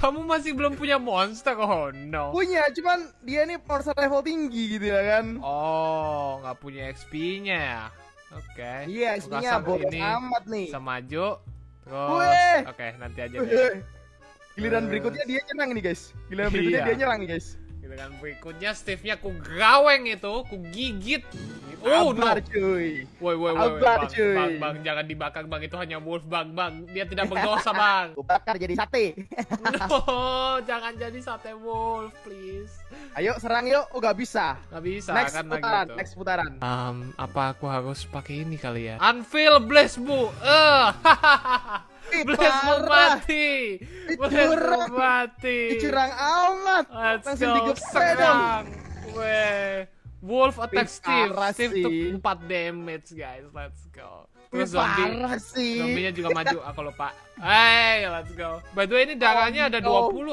Kamu masih belum punya monster, oh no. Punya, cuman dia nih monster level tinggi gitu ya kan. Oh, nggak punya XP-nya ya? Oke. Iya, Gua XP-nya pasang boros ini amat nih. bisa maju. Terus, Weh. oke, nanti aja deh. Giliran berikutnya dia nyerang nih guys. Giliran berikutnya Iya. dia nyerang nih guys. Giliran berikutnya Steve-nya ku gaweng itu, ku gigit. Oh no. Sabar cuy. Woi, Sabar, cuy. bang, jangan dibakar bang, itu hanya wolf bang, dia tidak berdosa bang. Gue bakar jadi sate. No, jangan jadi sate wolf, please. Ayo serang yuk. Oh gak bisa. Gak bisa Next kan putaran, gitu. next putaran. Apa aku harus pakai ini kali ya? Unveil Blaze Bu. Blaze Bu mati. Blaze Bu mati. Curang amat. Let's Langsung go, digepre dong. serang. Weh. Wolf attack Steve. Parah Steve sih. took 4 damage guys. Let's go. Wih, Terus zombie. parah sih. Zombinya juga maju. Aku lupa. Hey, let's go. By the way ini darahnya ada 20.